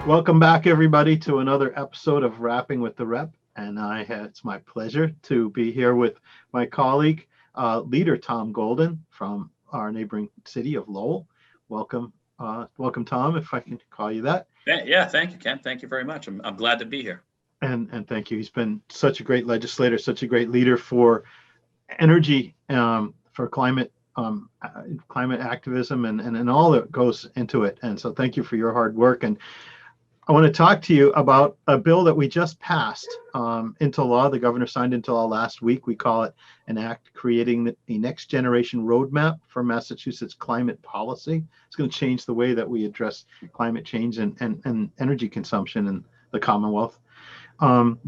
Welcome back, everybody, to another episode of Rapping with the Rep. And it's my pleasure to be here with my colleague, leader Tom Golden from our neighboring city of Lowell. Welcome, Tom, if I can call you that. Yeah, thank you, Ken. Thank you very much. I'm glad to be here. And thank you. He's been such a great legislator, such a great leader for energy, for climate activism, and all that goes into it. And so thank you for your hard work. And I want to talk to you about a bill that we just passed into law. The governor signed into law last week. We call it an act creating the next generation roadmap for Massachusetts climate policy. It's going to change the way that we address climate change and energy consumption in the Commonwealth.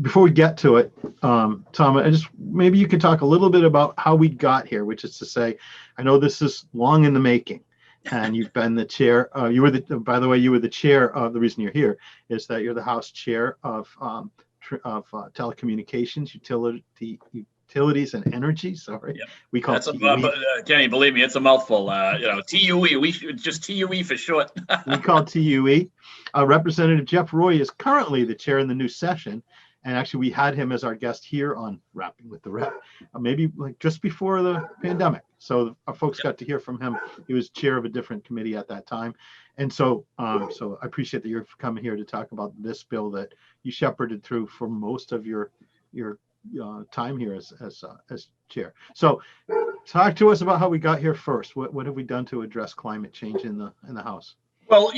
Before we get to it, Tom, maybe you could talk a little bit about how we got here, which is to say, I know this is long in the making. And you've been the chair. You were the chair of the reason you're here is that you're the House chair of telecommunications, utilities and energy. Sorry, yep. We call it Kenny, believe me, it's a mouthful. TUE. We just TUE for short. We call TUE. Representative Jeff Roy is currently the chair in the new session. And actually, we had him as our guest here on Rapping with the Rep, maybe like just before the pandemic. So our folks got to hear from him. He was chair of a different committee at that time. And so I appreciate that you're coming here to talk about this bill that you shepherded through for most of your time here as chair. So talk to us about how we got here first. What have we done to address climate change in the House? Well,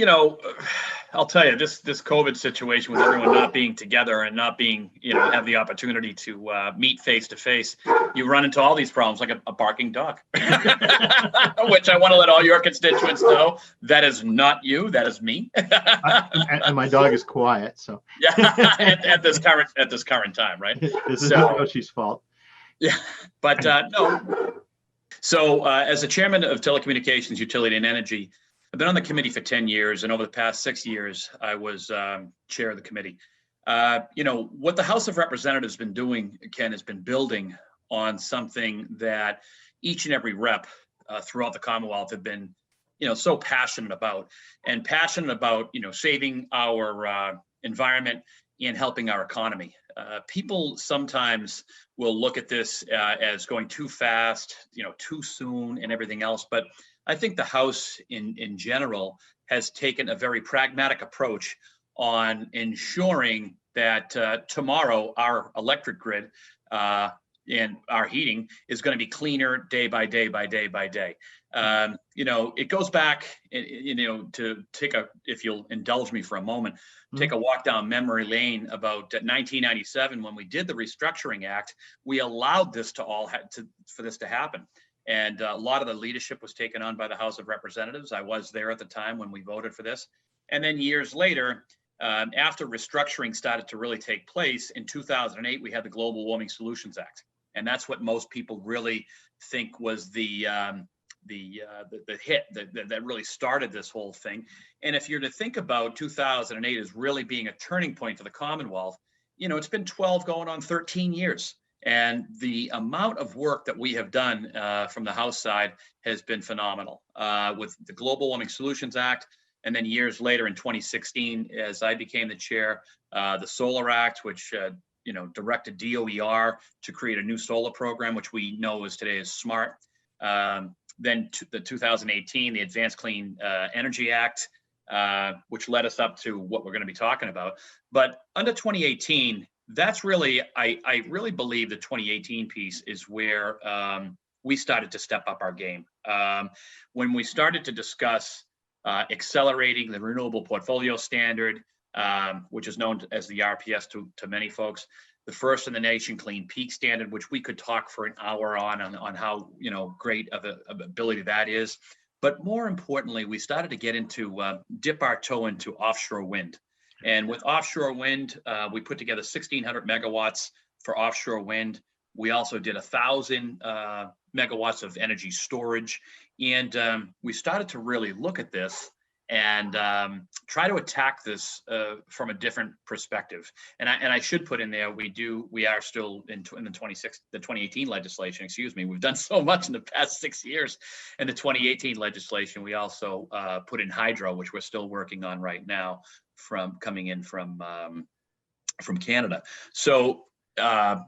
I'll tell you, this COVID situation with everyone not being together and not being, have the opportunity to meet face to face, you run into all these problems like a barking dog, which I want to let all your constituents know that is not you, that is me. And my dog is quiet, so yeah, at this current time, right? This is not Yoshi's fault. Yeah, but no. So as the chairman of Telecommunications, Utility, and Energy, I've been on the committee for 10 years, and over the past 6 years, I was chair of the committee. What the House of Representatives has been doing, Ken, has been building on something that each and every rep throughout the Commonwealth have been, so passionate about, saving our environment and helping our economy. People sometimes will look at this as going too fast, too soon and everything else, but I think the House in general has taken a very pragmatic approach on ensuring that tomorrow our electric grid and our heating is going to be cleaner day by day by day by day. It goes back, to take if you'll indulge me for a moment, take a walk down memory lane about 1997 when we did the Restructuring Act. We allowed this for this to happen. And a lot of the leadership was taken on by the House of Representatives. I was there at the time when we voted for this. And then years later, after restructuring started to really take place, in 2008, we had the Global Warming Solutions Act. And that's what most people really think was the hit that really started this whole thing. And if you're to think about 2008 as really being a turning point for the Commonwealth, it's been 12 going on 13 years. And the amount of work that we have done from the House side has been phenomenal with the Global Warming Solutions Act. And then years later in 2016, as I became the chair, the Solar Act, which directed DOER to create a new solar program, which we know today is SMART. Then the 2018, the Advanced Clean Energy Act, which led us up to what we're going to be talking about. But under 2018, that's really, I really believe the 2018 piece is where we started to step up our game. When we started to discuss accelerating the Renewable Portfolio Standard, which is known as the RPS to many folks, the first in the nation clean peak standard, which we could talk for an hour on how great of an ability that is. But more importantly, we started to get into dip our toe into offshore wind. And with offshore wind, we put together 1,600 megawatts for offshore wind. We also did 1,000 megawatts of energy storage. And we started to really look at this and try to attack this from a different perspective. And I should put in there, we are still in the 2018 legislation, excuse me. We've done so much in the past 6 years. In the 2018 legislation, we also put in hydro, which we're still working on right now. from coming in from Canada. So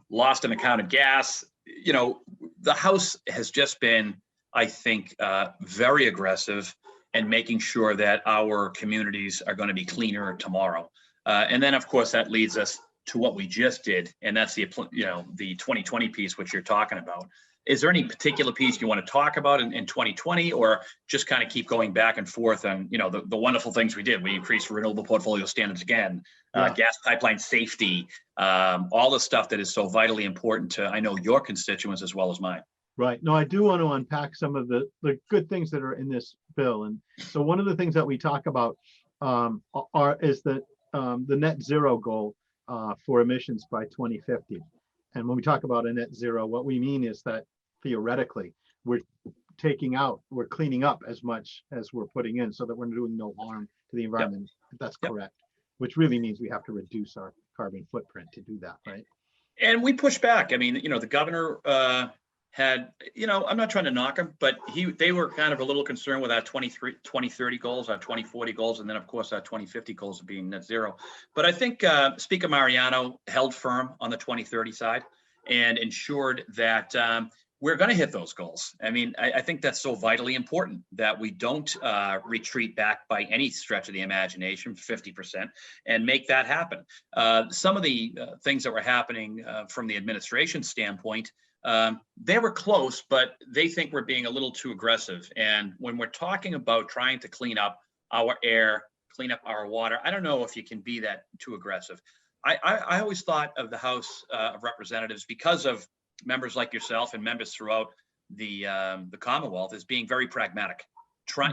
lost and accounted gas. You know, the House has just been, I think, very aggressive in making sure that our communities are going to be cleaner tomorrow. And then, of course, that leads us to what we just did, and that's the 2020 piece, which you're talking about. Is there any particular piece you want to talk about in 2020, or just kind of keep going back and forth on, you know, the wonderful things we did? We increased renewable portfolio standards again, gas pipeline safety, all the stuff that is so vitally important to, I know, your constituents as well as mine. Right. No, I do want to unpack some of the good things that are in this bill. And so one of the things that we talk about is the net zero goal for emissions by 2050. And when we talk about a net zero, what we mean is that theoretically we're cleaning up as much as we're putting in, so that we're doing no harm to the environment. If that's correct, which really means we have to reduce our carbon footprint to do that, right? And we push back. I mean, you know, the governor had, you know, I'm not trying to knock him, but they were kind of a little concerned with our 2030 goals, our 2040 goals, and then of course our 2050 goals of being net zero. But I think Speaker Mariano held firm on the 2030 side and ensured that we're going to hit those goals. I mean, I think that's so vitally important that we don't retreat back by any stretch of the imagination, 50%, and make that happen. Some of the things that were happening from the administration standpoint, they were close, but they think we're being a little too aggressive. And when we're talking about trying to clean up our air, clean up our water, I don't know if you can be that too aggressive. I always thought of the House of Representatives, because of members like yourself and members throughout the Commonwealth, as being very pragmatic.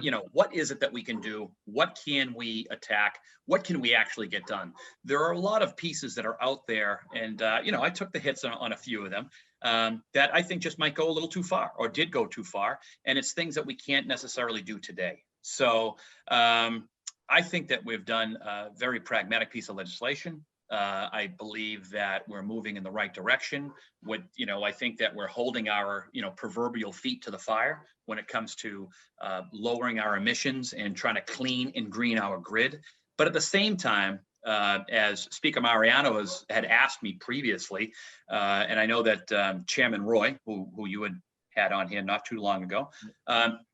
You know, what is it that we can do? What can we attack? What can we actually get done? There are a lot of pieces that are out there, and you know, I took the hits on a few of them that I think just might go a little too far, or did go too far, and it's things that we can't necessarily do today. So I think that we've done a very pragmatic piece of legislation. I believe that we're moving in the right direction. You know, I think that we're holding our, you know, proverbial feet to the fire when it comes to lowering our emissions and trying to clean and green our grid. But at the same time, as Speaker Mariano had asked me previously, and I know that Chairman Roy, who you had on here not too long ago,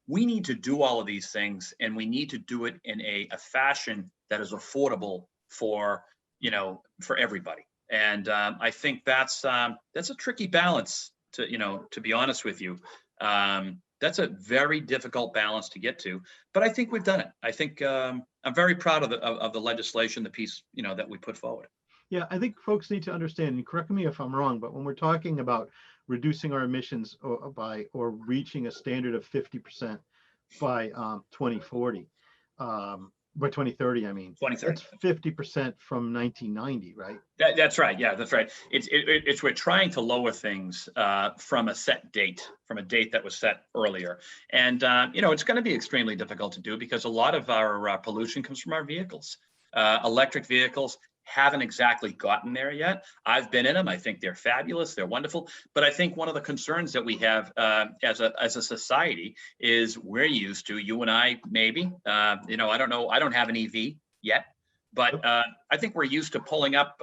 we need to do all of these things, and we need to do it in a fashion that is affordable for, you know, for everybody. And I think that's a tricky balance to, you know, to be honest with you. That's a very difficult balance to get to, but I think we've done it. I think I'm very proud of the legislation, the piece, you know, that we put forward. Yeah, I think folks need to understand, and correct me if I'm wrong, but when we're talking about reducing our emissions or reaching a standard of 50% by 2040, by 2030, I mean, 2030. It's 50% from 1990, right? That's right. Yeah, that's right. It's we're trying to lower things from a set date, from a date that was set earlier. And, you know, it's going to be extremely difficult to do because a lot of our pollution comes from our vehicles. Electric vehicles haven't exactly gotten there yet. I've been in them. I think they're fabulous. They're wonderful. But I think one of the concerns that we have as a society is we're used to, you and I, maybe, you know, I don't know. I don't have an EV yet, but I think we're used to pulling up,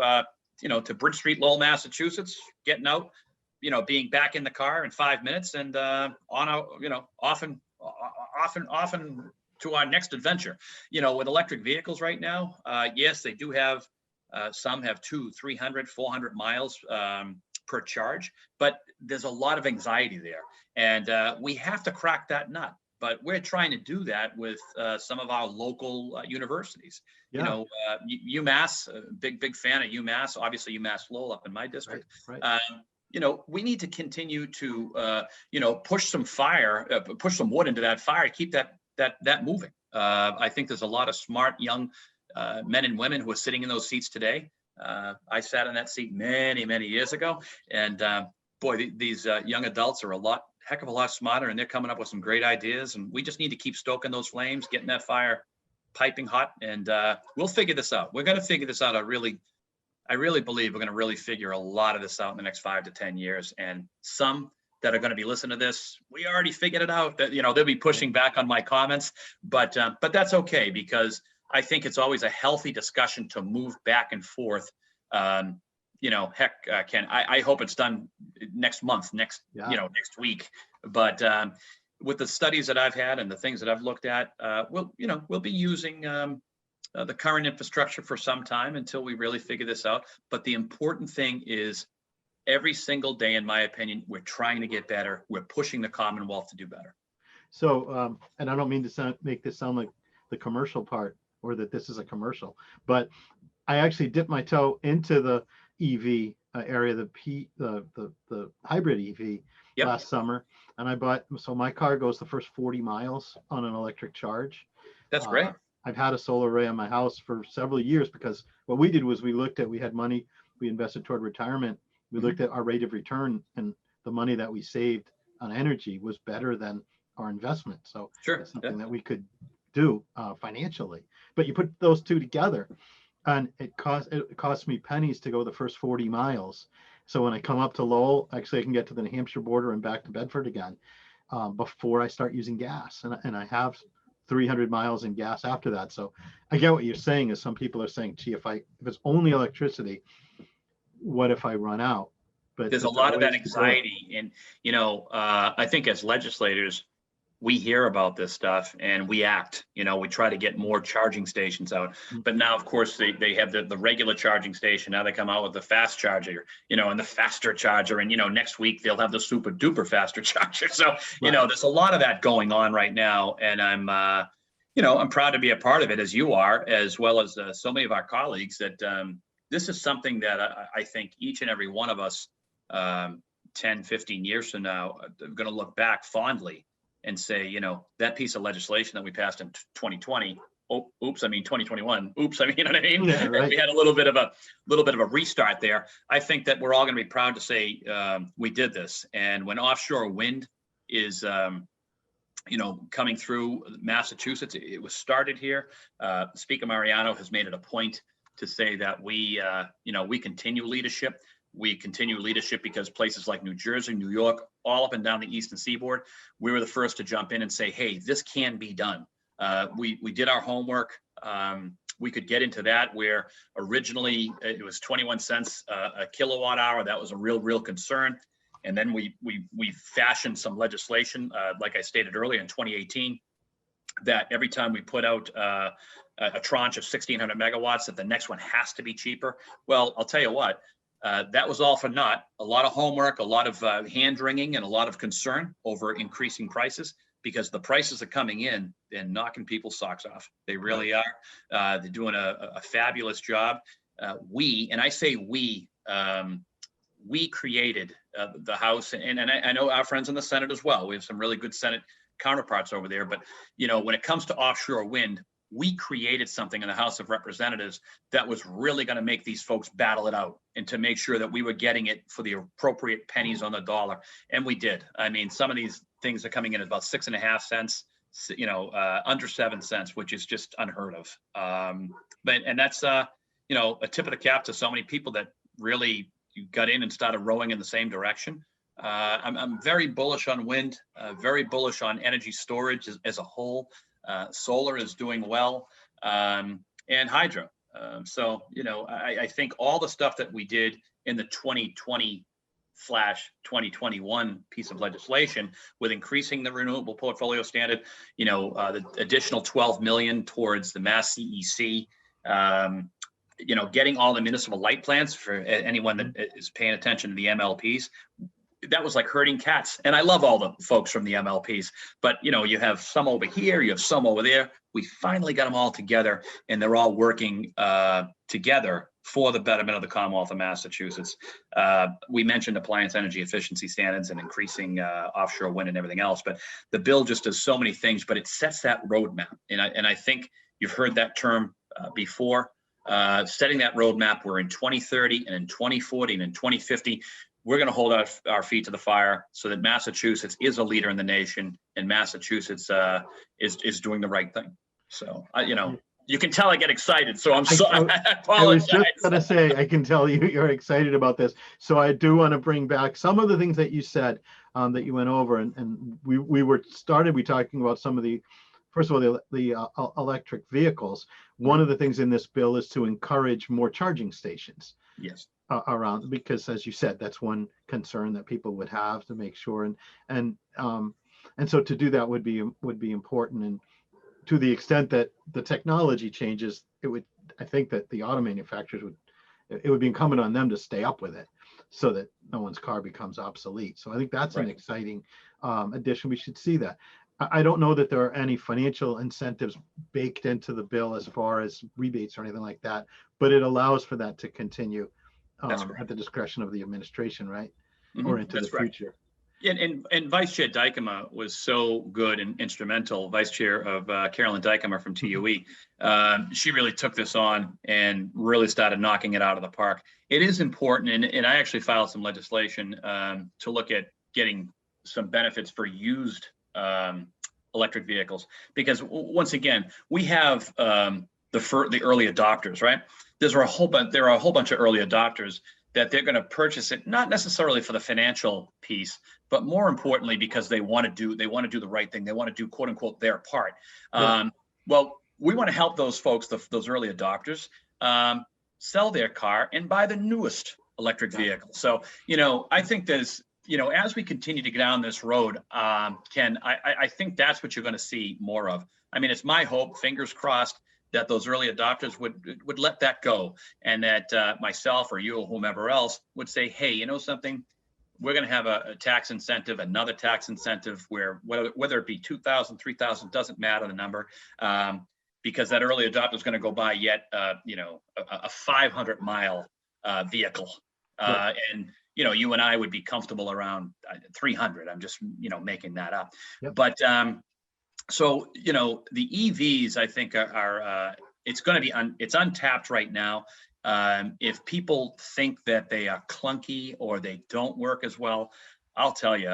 you know, to Bridge Street, Lowell, Massachusetts, getting out, you know, being back in the car in 5 minutes and on a, you know, often to our next adventure. You know, with electric vehicles right now, yes, they do have, some have 200, 300, 400 miles per charge, but there's a lot of anxiety there. And we have to crack that nut. But we're trying to do that with some of our local universities. Yeah. You know, UMass, big fan of UMass, obviously UMass Lowell up in my district. Right. You know, we need to continue to, you know, push some wood into that fire, keep that moving. I think there's a lot of smart young men and women who are sitting in those seats today. I sat in that seat many years ago, and boy, these young adults are heck of a lot smarter, and they're coming up with some great ideas. And we just need to keep stoking those flames, getting that fire piping hot, and we'll figure this out. We're going to figure this out. I really believe we're going to really figure a lot of this out in the next 5 to 10 years. And some that are going to be listening to this, we already figured it out. That, you know, they'll be pushing back on my comments, but that's okay, because I think it's always a healthy discussion to move back and forth. Heck, Ken, I hope it's done next month, next week. But with the studies that I've had and the things that I've looked at, we'll be using the current infrastructure for some time until we really figure this out. But the important thing is every single day, in my opinion, we're trying to get better. We're pushing the Commonwealth to do better. So, and I don't mean to make this sound like the commercial part or that this is a commercial, but I actually dipped my toe into the EV area, the hybrid EV last summer, and I bought. So my car goes the first 40 miles on an electric charge. That's great. I've had a solar array on my house for several years because what we did was we had money we invested toward retirement. We looked at our rate of return, and the money that we saved on energy was better than our investment. So it's something that we could do financially. But you put those two together, and it cost me pennies to go the first 40 miles. So when I come up to Lowell, actually I can get to the New Hampshire border and back to Bedford again before I start using gas. And I have 300 miles in gas after that. So I get what you're saying is some people are saying, gee, if it's only electricity, what if I run out? But there's a lot of that anxiety. And, I think as legislators, we hear about this stuff and we act. We try to get more charging stations out. But now, of course, they have the regular charging station. Now they come out with the fast charger, and the faster charger. And, next week they'll have the super duper faster charger. So, there's a lot of that going on right now. And I'm proud to be a part of it, as you are, as well as so many of our colleagues, that this is something that I think each and every one of us 10, 15 years from now are going to look back fondly and say, that piece of legislation that we passed in 2020, 2021. Oops, you know what I mean? Yeah, right. We had a little bit of a restart there. I think that we're all going to be proud to say we did this. And when offshore wind is, coming through Massachusetts, it was started here. Speaker Mariano has made it a point to say that we continue leadership. We continue leadership because places like New Jersey, New York, all up and down the eastern seaboard, we were the first to jump in and say, hey, this can be done. We did our homework. We could get into that where originally it was 21 cents a kilowatt hour. That was a real concern. And then we fashioned some legislation, like I stated earlier in 2018, that every time we put out a tranche of 1,600 megawatts, that the next one has to be cheaper. Well, I'll tell you what, that was all for naught. A lot of homework, a lot of hand-wringing, and a lot of concern over increasing prices, because the prices are coming in and knocking people's socks off. They really are. They're doing a fabulous job. And I say we created the House, and I know our friends in the Senate as well. We have some really good Senate counterparts over there. But, when it comes to offshore wind, we created something in the House of Representatives that was really going to make these folks battle it out, and to make sure that we were getting it for the appropriate pennies on the dollar. And we did. Some of these things are coming in at about 6.5 cents, under 7 cents, which is just unheard of. And that's, a tip of the cap to so many people that really got in and started rowing in the same direction. I'm very bullish on wind, very bullish on energy storage as a whole. Solar is doing well, and hydro. I think all the stuff that we did in the 2020/2021 piece of legislation, with increasing the renewable portfolio standard, the additional 12 million towards the Mass CEC, getting all the municipal light plans for anyone that is paying attention to the MLPs. That was like herding cats. And I love all the folks from the MLPs, but you have some over here, you have some over there. We finally got them all together, and they're all working together for the betterment of the Commonwealth of Massachusetts. We mentioned appliance energy efficiency standards and increasing offshore wind and everything else, but the bill just does so many things, but it sets that roadmap. And I think you've heard that term before. Setting that roadmap, we're in 2030 and in 2040 and in 2050, we're going to hold our feet to the fire so that Massachusetts is a leader in the nation, and Massachusetts is doing the right thing. So, you can tell I get excited. So I'm sorry. I apologize. I was just going to say, I can tell you're excited about this. So I do want to bring back some of the things that you said that you went over, and we were talking about some of the first of all, electric vehicles. One of the things in this bill is to encourage more charging stations Yes. Around, because as you said, that's one concern that people would have, to make sure, and so to do that would be important. And to the extent that the technology changes, I think that the auto manufacturers it would be incumbent on them to stay up with it, so that no one's car becomes obsolete. So I think that's an Right. exciting addition. We should see that. I don't know that there are any financial incentives baked into the bill as far as rebates or anything like that, but it allows for that to continue That's at correct. the discretion of the administration, right? Or into the That's right. future. And Vice Chair Dykema was so good and instrumental, Vice Chair of Carolyn Dykema from TUE. She really took this on and really started knocking it out of the park. It is important, and I actually filed some legislation to look at getting some benefits for used electric vehicles, because once again, we have the early adopters, right? There are a whole bunch of early adopters that they're going to purchase it, not necessarily for the financial piece, but more importantly, because they want to do the right thing. They want to do, quote unquote, their part. Yeah. Well, we want to help those folks, those early adopters, sell their car and buy the newest electric vehicle. So, I think there's, as we continue to get down this road, Ken, I think that's what you're going to see more of. I mean, it's my hope, fingers crossed, that those early adopters would let that go, and that myself or you or whomever else would say, hey, you know something, we're going to have a tax incentive, another tax incentive, where whether it be 2,000, 3,000, doesn't matter the number, because that early adopter is going to go buy yet a 500-mile vehicle, Right. and you and I would be comfortable around 300. I'm just making that up. Yep. But so, the EVs, I think, are it's going to be it's untapped right now. If people think that they are clunky or they don't work as well, I'll tell you,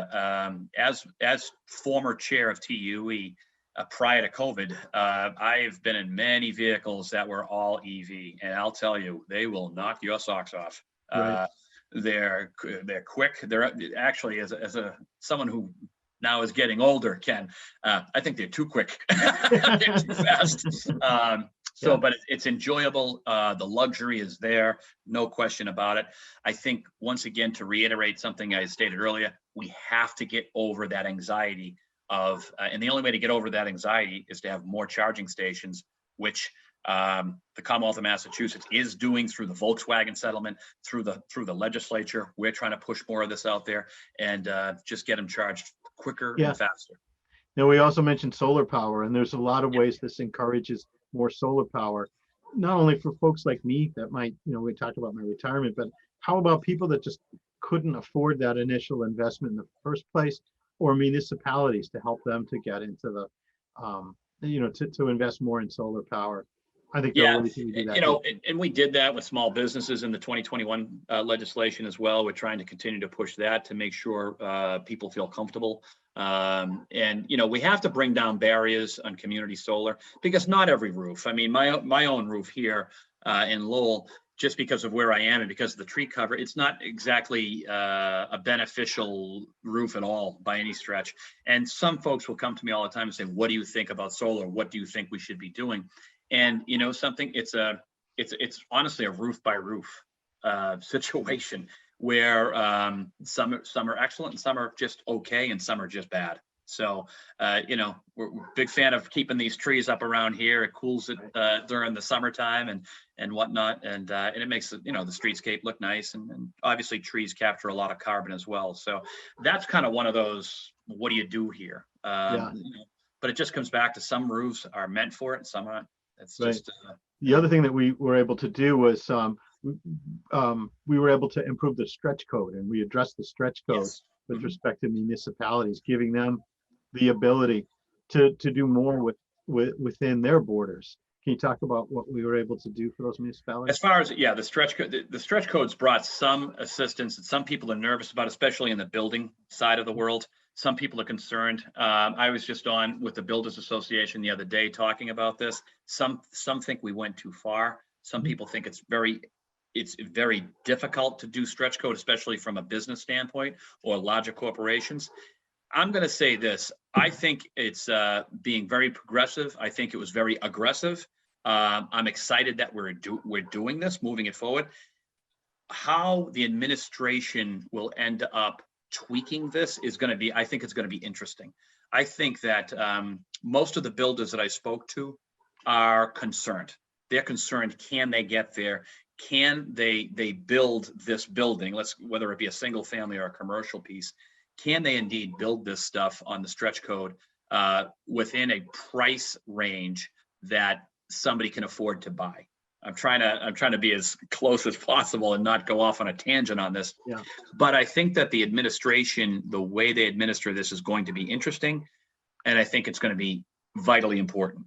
as former chair of TUE prior to COVID, I've been in many vehicles that were all EV, and I'll tell you, they will knock your socks off. Right. They're quick. They're actually, as someone who now is getting older, Ken, I think they're too quick. They're too fast. Yeah. But it's enjoyable. The luxury is there, no question about it. I think, once again, to reiterate something I stated earlier, we have to get over that anxiety of, and the only way to get over that anxiety is to have more charging stations, which the Commonwealth of Massachusetts is doing through the Volkswagen settlement, through the legislature. We're trying to push more of this out there, and just get them charged quicker Yeah. and faster. Now, we also mentioned solar power, and there's a lot of ways this encourages more solar power, not only for folks like me that might, we talked about my retirement, but how about people that just couldn't afford that initial investment in the first place, or municipalities to help them to get into the, to invest more in solar power. I think there are Yeah, ways that we do that. and we did that with small businesses in the 2021 legislation as well. We're trying to continue to push that to make sure people feel comfortable. And we have to bring down barriers on community solar, because not every roof. I mean, my own roof here in Lowell, just because of where I am and because of the tree cover, it's not exactly a beneficial roof at all by any stretch. And some folks will come to me all the time and say, what do you think about solar? What do you think we should be doing? And something, it's honestly a roof by roof situation, where some are excellent and some are just okay and some are just bad. So we're a big fan of keeping these trees up around here. It cools it during the summertime and whatnot, and it makes the streetscape look nice, and obviously trees capture a lot of carbon as well. So that's kind of one of those, what do you do here? Yeah. But it just comes back to, some roofs are meant for it and some aren't. It's Right. just The other thing that we were able to do was we were able to improve the stretch code, and we addressed the stretch code yes. with Mhm. respect to municipalities, giving them the ability to do more within their borders. Can you talk about what we were able to do for those municipalities? As far as, the stretch codes brought some assistance that some people are nervous about, especially in the building side of the world. Some people are concerned. I was just on with the Builders Association the other day talking about this. Some think we went too far. Some people think it's very difficult to do stretch code, especially from a business standpoint or larger corporations. I'm going to say this. I think it's being very progressive. I think it was very aggressive. I'm excited that we're doing this, moving it forward. How the administration will end up tweaking this is going to be, I think it's going to be interesting. I think that most of the builders that I spoke to are concerned. They're concerned, can they get there? Can they build this building, whether it be a single family or a commercial piece, can they indeed build this stuff on the stretch code within a price range that somebody can afford to buy? I'm trying to be as close as possible and not go off on a tangent on this. Yeah. But I think that the administration, the way they administer this is going to be interesting. And I think it's going to be vitally important.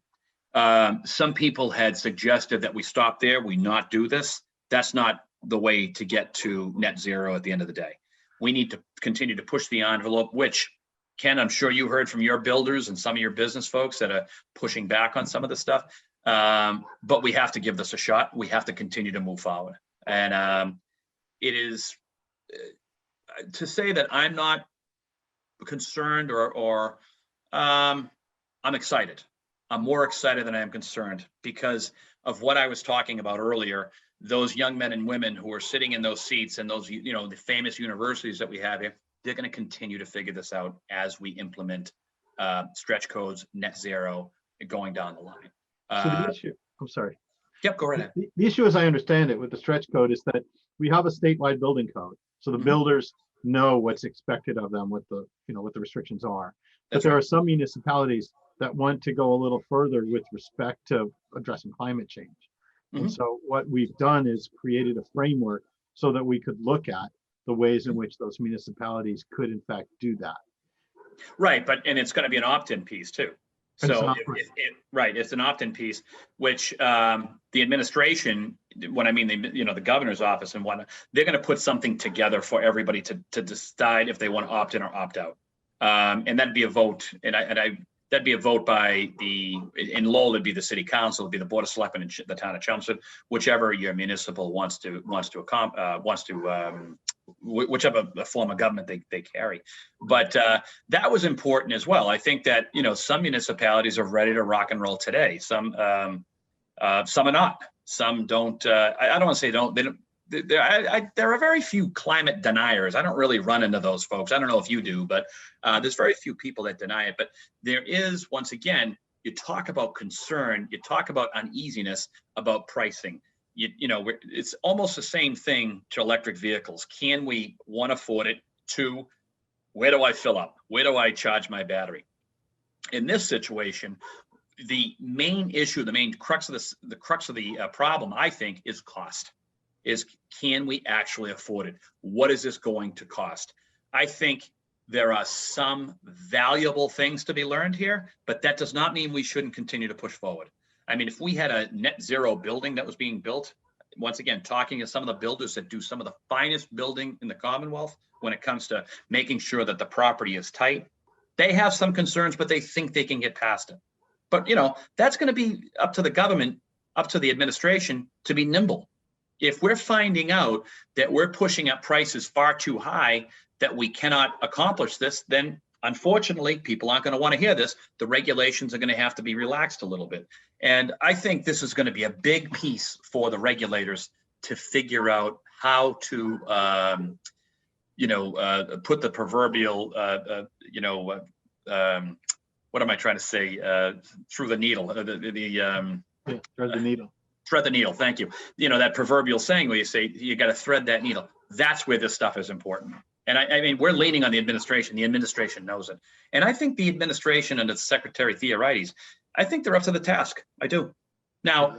Some people had suggested that we stop there, we not do this. That's not the way to get to net zero at the end of the day. We need to continue to push the envelope, which, Ken, I'm sure you heard from your builders and some of your business folks that are pushing back on some of the stuff. But we have to give this a shot. We have to continue to move forward. And it is to say that I'm not concerned or I'm excited. I'm more excited than I am concerned because of what I was talking about earlier. Those young men and women who are sitting in those seats and those, the famous universities that we have here, they're going to continue to figure this out as we implement stretch codes, net zero, going down the line. So the issue, I'm sorry. Yep, go right ahead. The issue, as I understand it, with the stretch code is that we have a statewide building code. So the builders know what's expected of them, what the restrictions are. But there are some municipalities that want to go a little further with respect to addressing climate change. And so what we've done is created a framework so that we could look at the ways in which those municipalities could in fact do that. Right, and it's going to be an opt-in piece too. So it's an opt-in piece, which the administration, when I mean the governor's office and whatnot, they're going to put something together for everybody to decide if they want to opt in or opt out, and that'd be a vote. And that'd be a vote by in Lowell, it'd be the city council, it'd be the board of selectmen in the town of Chelmsford, whichever your municipal whichever form of government they carry. But that was important as well. I think that some municipalities are ready to rock and roll today. Some are not. Some don't. I don't want to say don't. They don't. There are very few climate deniers. I don't really run into those folks. I don't know if you do, but there's very few people that deny it. But there is, once again, you talk about concern, you talk about uneasiness about pricing. It's almost the same thing to electric vehicles. Can we, one, afford it? Two, where do I fill up? Where do I charge my battery? In this situation, the main issue, the main crux of the problem, I think, is cost. Is can we actually afford it? What is this going to cost? I think there are some valuable things to be learned here, but that does not mean we shouldn't continue to push forward. I mean, if we had a net zero building that was being built, once again, talking to some of the builders that do some of the finest building in the Commonwealth when it comes to making sure that the property is tight, they have some concerns, but they think they can get past it. But, that's going to be up to the government, up to the administration to be nimble. If we're finding out that we're pushing up prices far too high, that we cannot accomplish this, then unfortunately, people aren't going to want to hear this. The regulations are going to have to be relaxed a little bit. And I think this is going to be a big piece for the regulators to figure out how to, put the proverbial, what am I trying to say? Through the needle, thread the needle. Thread the needle. Thank you. That proverbial saying where you say you got to thread that needle. That's where this stuff is important. And I mean, we're leaning on the administration. The administration knows it. And I think the administration under Secretary Theorides, I think they're up to the task. I do. Now,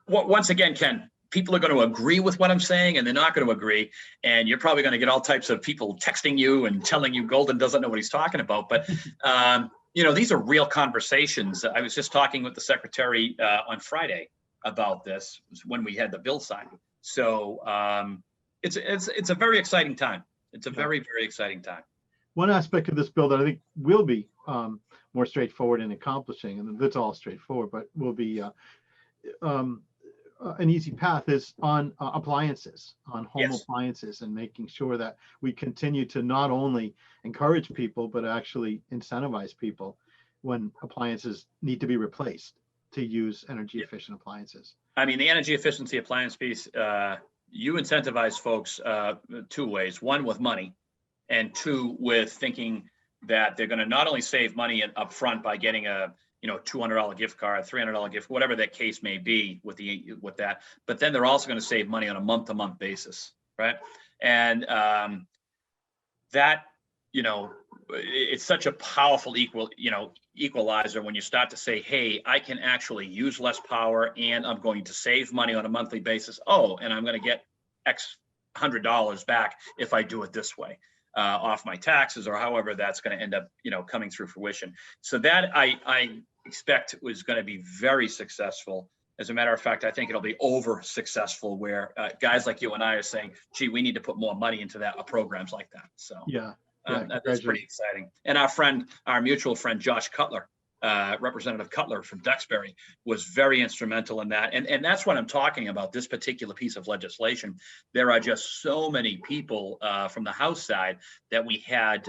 once again, Ken, people are going to agree with what I'm saying and they're not going to agree. And you're probably going to get all types of people texting you and telling you Golden doesn't know what he's talking about. But, these are real conversations. I was just talking with the secretary on Friday about this when we had the bill signed. So it's a very exciting time. It's a very, very exciting time. One aspect of this bill that I think will be more straightforward in accomplishing, and that's all straightforward, but will be an easy path is on appliances, on home Yes. appliances, and making sure that we continue to not only encourage people, but actually incentivize people when appliances need to be replaced to use energy efficient appliances. I mean, the energy efficiency appliance piece, you incentivize folks two ways. One, with money, and two, with thinking that they're going to not only save money up front by getting a $200 gift card, $300 gift, whatever that case may be with that, but then they're also going to save money on a month-to-month basis, right? And that, it's such a powerful equalizer when you start to say, hey, I can actually use less power and I'm going to save money on a monthly basis. Oh, and I'm going to get X $100 back if I do it this way, off my taxes, or however that's going to end up, coming through fruition. So that I expect was going to be very successful. As a matter of fact, I think it'll be over successful, where guys like you and I are saying, gee, we need to put more money into that, programs like that. So Yeah. that's pretty exciting. And our mutual friend, Josh Cutler, Representative Cutler from Duxbury, was very instrumental in that. And that's what I'm talking about, this particular piece of legislation. There are just so many people from the House side that we had,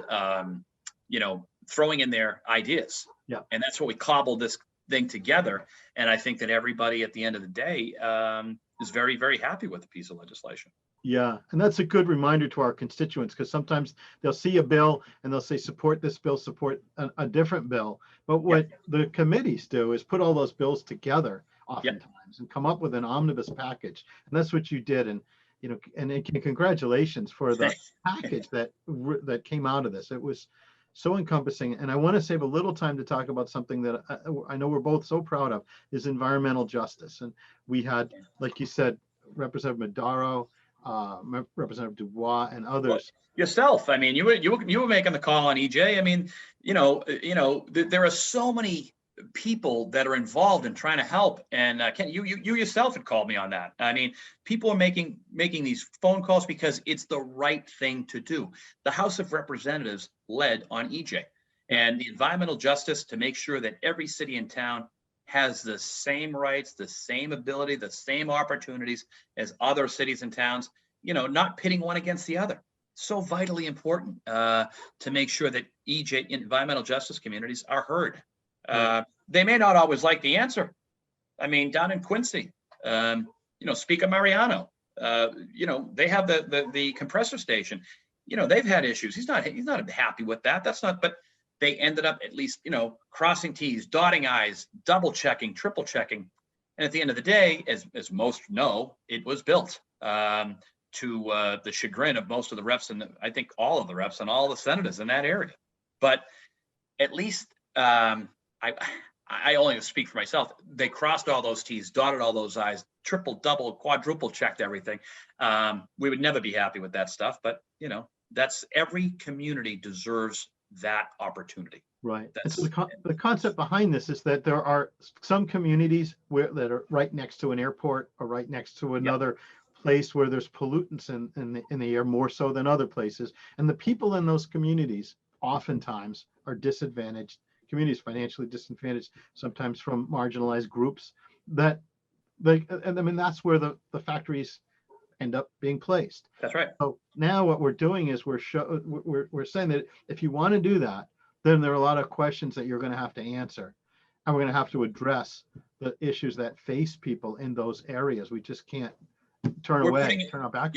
throwing in their ideas. Yeah. And that's what we cobbled this thing together. And I think that everybody at the end of the day is very, very happy with the piece of legislation. Yeah, and that's a good reminder to our constituents, because sometimes they'll see a bill and they'll say, support this bill, support a different bill. But what the committees do is put all those bills together oftentimes and come up with an omnibus package. And that's what you did. And, congratulations for the package that came out of this. It was so encompassing. And I want to save a little time to talk about something that I know we're both so proud of, is environmental justice. And we had, like you said, Representative Madaro, Representative Dubois, and others. Yourself, I mean, you were making the call on EJ. I mean, there are so many people that are involved in trying to help. And Ken, you yourself had called me on that. I mean, people are making these phone calls because it's the right thing to do. The House of Representatives led on EJ and the environmental justice to make sure that every city and town has the same rights, the same ability, the same opportunities as other cities and towns, not pitting one against the other. So vitally important to make sure that EJ, environmental justice communities, are heard. They may not always like the answer. I mean, down in Quincy, Speaker Mariano, they have the compressor station. They've had issues. He's not happy with that. That's not, but they ended up at least, crossing T's, dotting I's, double checking, triple checking. And at the end of the day, as most know, it was built to the chagrin of most of the reps, and I think all of the reps and all the senators in that area. But at least I only speak for myself. They crossed all those T's, dotted all those I's, triple, double, quadruple checked everything. We would never be happy with that stuff, but that's, every community deserves that opportunity. Right. And so the concept behind this is that there are some communities that are right next to an airport or right next to another place where there's pollutants in the air more so than other places. And the people in those communities oftentimes are disadvantaged communities, financially disadvantaged, sometimes from marginalized groups that's where the factories end up being placed. That's right. So now what we're doing is we're saying that if you want to do that, then there are a lot of questions that you're going to have to answer, and we're going to have to address the issues that face people in those areas. We just can't turn our back.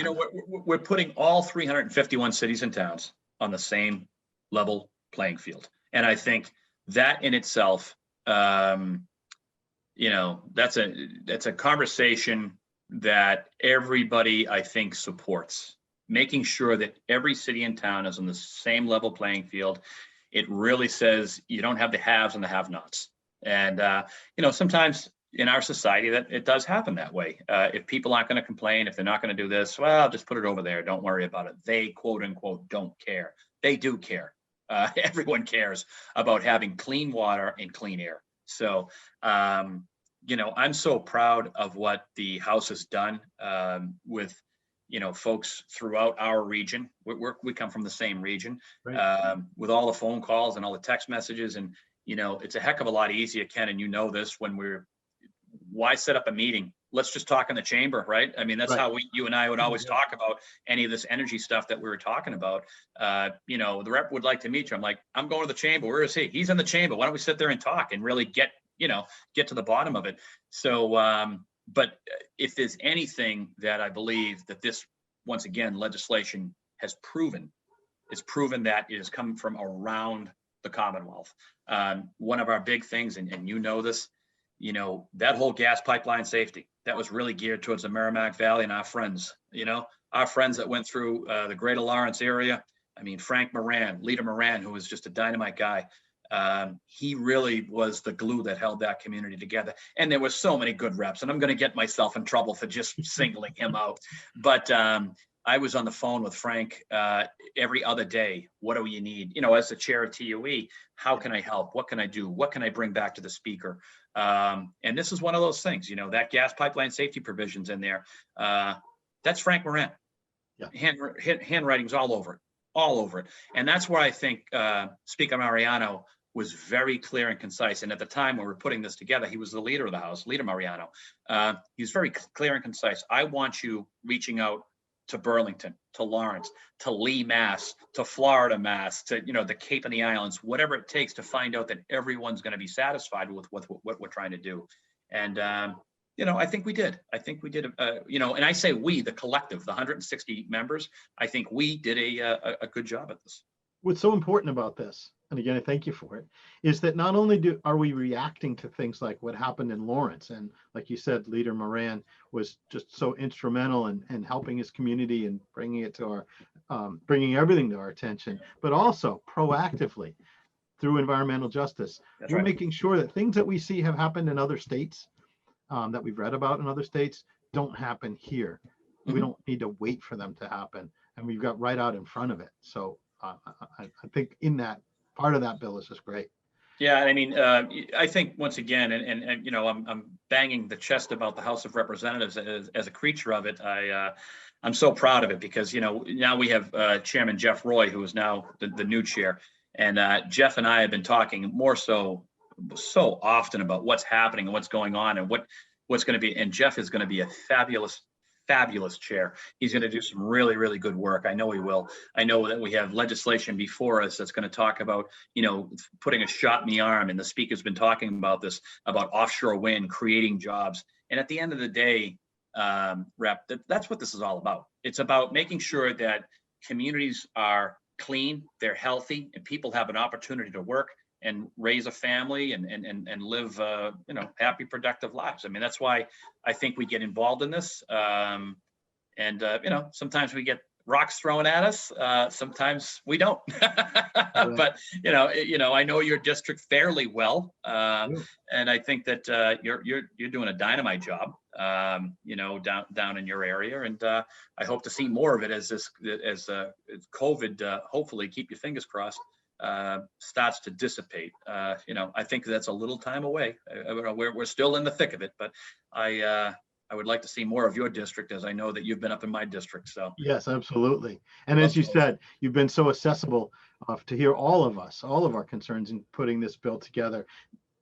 We're putting all 351 cities and towns on the same level playing field, and I think that in itself, that's a conversation that everybody, I think, supports, making sure that every city and town is on the same level playing field. It really says you don't have the haves and the have-nots. And, sometimes in our society that it does happen that way. If people aren't going to complain, if they're not going to do this, well, just put it over there. Don't worry about it. They, quote unquote, don't care. They do care. Everyone cares about having clean water and clean air. So, I'm so proud of what the House has done with, folks throughout our region. We come from the same region, right. With all the phone calls and all the text messages. And, it's a heck of a lot easier, Ken, and this, why set up a meeting let's just talk in the chamber, right? I mean, that's Right. how you and I would always Yeah. talk about any of this energy stuff that we were talking about. The rep would like to meet you. I'm like, I'm going to the chamber. Where is he? He's in the chamber. Why don't we sit there and talk and really get to the bottom of it? So, but if there's anything that I believe that this, once again, legislation has proven, it's proven that it has come from around the Commonwealth. One of our big things, and you know this, that whole gas pipeline safety, that was really geared towards the Merrimack Valley and our friends, our friends that went through the Greater Lawrence area. I mean, Frank Moran, Leader Moran, who was just a dynamite guy. He really was the glue that held that community together. And there were so many good reps, and I'm going to get myself in trouble for just singling him out. But I was on the phone with Frank every other day. What do you need? As the chair of TUE, how can I help? What can I do? What can I bring back to the speaker? And this is one of those things, that gas pipeline safety provisions in there. That's Frank Moran. Yeah. Handwriting's all over it. And that's where I think Speaker Mariano was very clear and concise. And at the time when we were putting this together, he was the leader of the House, Leader Mariano. He was very clear and concise. I want you reaching out to Burlington, to Lawrence, to Lee, Mass, to Florida, Mass, to the Cape and the Islands, whatever it takes to find out that everyone's going to be satisfied with what we're trying to do. And I think we did. And I say we, the collective, the 160 members. I think we did a good job at this. What's so important about this, and again, I thank you for it, is that not only are we reacting to things like what happened in Lawrence, and like you said, Leader Moran was just so instrumental in helping his community and bringing it to bringing everything to our attention, but also proactively through environmental justice. That's we're right. making sure that things that we see have happened in other states, that we've read about in other states, don't happen here. Mm-hmm. We don't need to wait for them to happen, and we've got right out in front of it. So I think in that part of that bill is just great. Yeah, I mean, I think once again, and I'm banging the chest about the House of Representatives as a creature of it. I'm so proud of it because now we have Chairman Jeff Roy, who is now the new chair, and Jeff and I have been talking more so often about what's happening and what's going on and what's going to be. And Jeff is going to be a fabulous chair. He's going to do some really, really good work. I know he will. I know that we have legislation before us that's going to talk about, putting a shot in the arm. And the speaker's been talking about this, about offshore wind, creating jobs. And at the end of the day, Rep, that's what this is all about. It's about making sure that communities are clean, they're healthy, and people have an opportunity to work and raise a family and live, happy, productive lives. I mean, that's why I think we get involved in this. Sometimes we get rocks thrown at us. Sometimes we don't. But I know your district fairly well, and I think that you're doing a dynamite job. Down in your area, and I hope to see more of it as COVID. Hopefully, keep your fingers crossed. Starts to dissipate. I think that's a little time away. We're still in the thick of it, but I would like to see more of your district, as I know that you've been up in my district. So yes, absolutely. And as you said, you've been so accessible to hear all of our concerns in putting this bill together.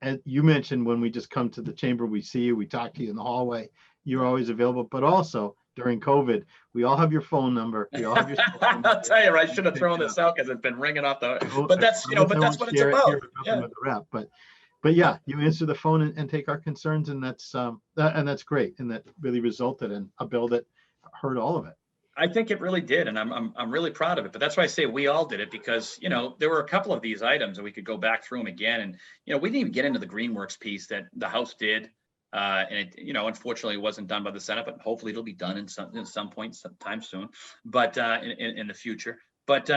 And you mentioned when we just come to the chamber, we see you, we talk to you in the hallway. You're always available, but also during COVID, we all have your phone number. We all have your cell phone. I'll tell you, I should have thrown this out because it's been ringing off the. But that's that's what it's about. Yeah. With the rep, but yeah, you answer the phone and take our concerns, and that's great, and that really resulted in a bill that heard all of it. I think it really did, and I'm really proud of it. But that's why I say we all did it, because there were a couple of these items, and we could go back through them again, and we didn't even get into the Greenworks piece that the House did. And it, unfortunately, it wasn't done by the Senate, but hopefully it'll be done in some point, sometime soon, but in the future. But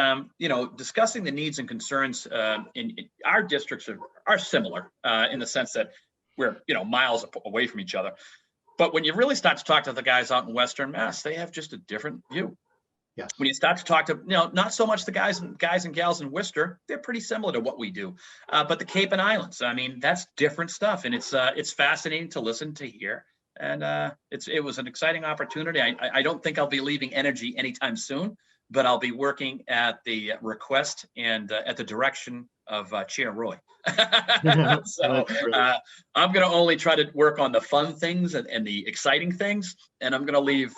discussing the needs and concerns in our districts are similar in the sense that we're miles away from each other. But when you really start to talk to the guys out in Western Mass, they have just a different view. Yes. When you start to talk to, not so much the guys and gals in Worcester, they're pretty similar to what we do. But the Cape and Islands, I mean, that's different stuff. And it's fascinating to listen, to hear. And it was an exciting opportunity. I don't think I'll be leaving energy anytime soon. but I'll be working at the request and at the direction of Chair Roy. So That's great. I'm going to only try to work on the fun things and the exciting things, and I'm going to leave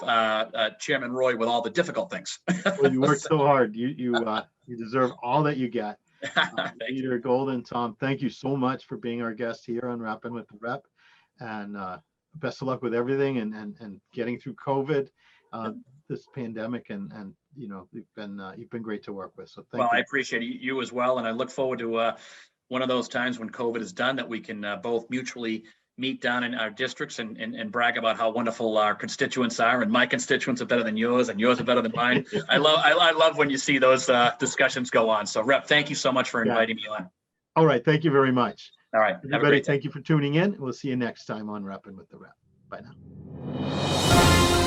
Chairman Roy with all the difficult things. Well, you worked so hard. You deserve all that you get. Thank you. Leader Golden, Tom, thank you so much for being our guest here on Rappin with the Rep, and best of luck with everything and getting through COVID, this pandemic, and you've been great to work with. So thank Well, you. I appreciate you as well, and I look forward to one of those times when COVID is done that we can both mutually meet down in our districts and brag about how wonderful our constituents are, and my constituents are better than yours, and yours are better than mine. I love when you see those discussions go on. So, Rep, thank you so much for inviting me on. All right, thank you very much. All right, have a Everybody, great day. thank you for tuning in. We'll see you next time on Rappin with the Rep. Bye now.